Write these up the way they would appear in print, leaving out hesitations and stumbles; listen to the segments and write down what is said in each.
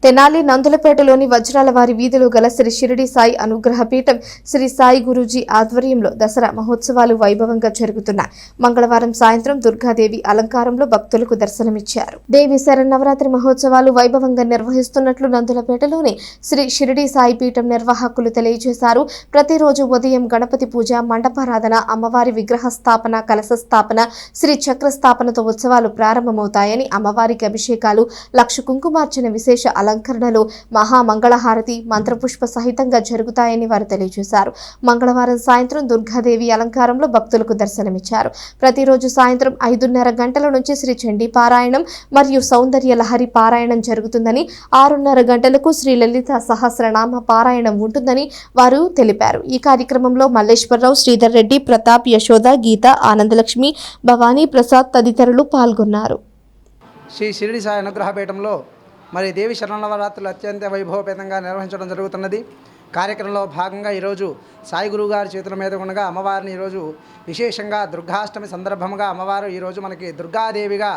తెనాలి నందులపేటలోని వజ్రాలవారి వీధిలో గల శ్రీ షిరిడి సాయి అనుగ్రహ పీఠం శ్రీ సాయి గురూజీ ఆధ్వర్యంలో దసరా మహోత్సవాలు వైభవంగా జరుగుతున్నాయి. మంగళవారం సాయంత్రం దుర్గాదేవి అలంకారంలో భక్తులకు దర్శనమిచ్చారు. దేవి శరన్నవరాత్రి మహోత్సవాలు వైభవంగా నిర్వహిస్తున్నట్లు నందులపేటలోని శ్రీ షిరిడి సాయి పీఠం నిర్వాహకులు తెలియజేశారు. ప్రతిరోజు ఉదయం గణపతి పూజ, మండపారాధన, అమ్మవారి విగ్రహ స్థాపన, కలశ స్థాపన, శ్రీ చక్ర స్థాపనతో ఉత్సవాలు ప్రారంభమవుతాయని, అమ్మవారికి అభిషేకాలు, లక్ష కుంకుమార్చన, విశేష అలంకరణలు, మహామంగళహారతి, మంత్రపుష్ప సహితంగా జరుగుతాయని వారు తెలియజేశారు. మంగళవారం సాయంత్రం దుర్గాదేవి అలంకారంలో భక్తులకు దర్శనమిచ్చారు. ప్రతిరోజు సాయంత్రం 5:30 గంటల నుంచి శ్రీ చండీ పారాయణం మరియు సౌందర్య లహరి పారాయణం జరుగుతుందని, 6:30 గంటలకు శ్రీ లలిత సహస్రనామ పారాయణం ఉంటుందని వారు తెలిపారు. ఈ కార్యక్రమంలో మల్లేశ్వరరావు, శ్రీధర్ రెడ్డి, ప్రతాప్, యశోద, గీత, ఆనందలక్ష్మి, భవానీ ప్రసాద్ తదితరులు పాల్గొన్నారు. శ్రీ షిరిడి సాయి అనుగ్రహపీఠంలో మరి దేవి శరన్నవరాత్రులు అత్యంత వైభవపేతంగా నిర్వహించడం జరుగుతున్నది. కార్యక్రమంలో భాగంగా ఈరోజు సాయి గురువు గారి చేతుల మీద ఉండగా అమ్మవారిని ఈరోజు విశేషంగా దుర్గాష్టమి సందర్భంగా అమ్మవారు ఈరోజు మనకి దుర్గాదేవిగా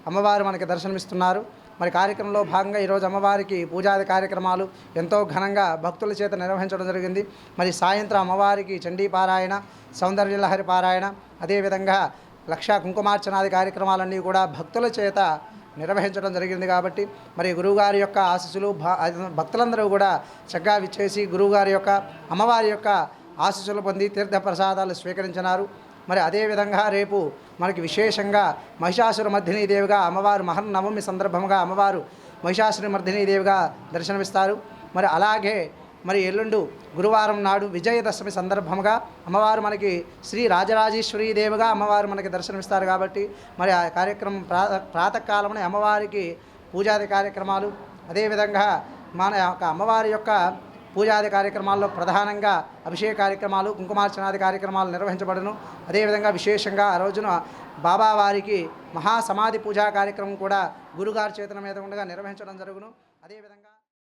అమ్మవారు మనకి దర్శనమిస్తున్నారు. మరి కార్యక్రమంలో భాగంగా ఈరోజు అమ్మవారికి పూజాది కార్యక్రమాలు ఎంతో ఘనంగా భక్తుల చేత నిర్వహించడం జరిగింది. మరి సాయంత్రం అమ్మవారికి చండీ పారాయణ, సౌందర్యలహరి పారాయణ, అదేవిధంగా లక్ష కుంకుమార్చనాది కార్యక్రమాలన్నీ కూడా భక్తుల చేత నిర్వహించడం జరిగింది. కాబట్టి మరి గురువుగారి యొక్క ఆశీస్సులు భక్తులందరూ కూడా చక్కగా విచ్చేసి గురువుగారి యొక్క అమ్మవారి యొక్క ఆశీస్సులు పొంది తీర్థ ప్రసాదాలు స్వీకరించినారు. మరి అదేవిధంగా రేపు మనకి విశేషంగా మహిషాసుర మర్దినీ దేవిగా అమ్మవారు మహర్నవమి సందర్భంగా అమ్మవారు మహిషాసుర మర్దినీ దేవిగా దర్శనమిస్తారు. మరి అలాగే మరి ఎల్లుండు గురువారం నాడు విజయదశమి సందర్భంగా అమ్మవారు మనకి శ్రీ రాజరాజేశ్వరీ దేవిగా అమ్మవారు మనకి దర్శనమిస్తారు. కాబట్టి మరి ఆ కార్యక్రమం ప్రాతకాలంలో అమ్మవారికి పూజాది కార్యక్రమాలు, అదేవిధంగా మన యొక్క అమ్మవారి యొక్క పూజాది కార్యక్రమాల్లో ప్రధానంగా అభిషేక కార్యక్రమాలు, కుంకుమార్చనాది కార్యక్రమాలు నిర్వహించబడును. అదేవిధంగా విశేషంగా ఆ రోజున బాబావారికి మహాసమాధి పూజా కార్యక్రమం కూడా గురుగారి చేతుల మీద ఉండగా నిర్వహించడం జరుగును. అదేవిధంగా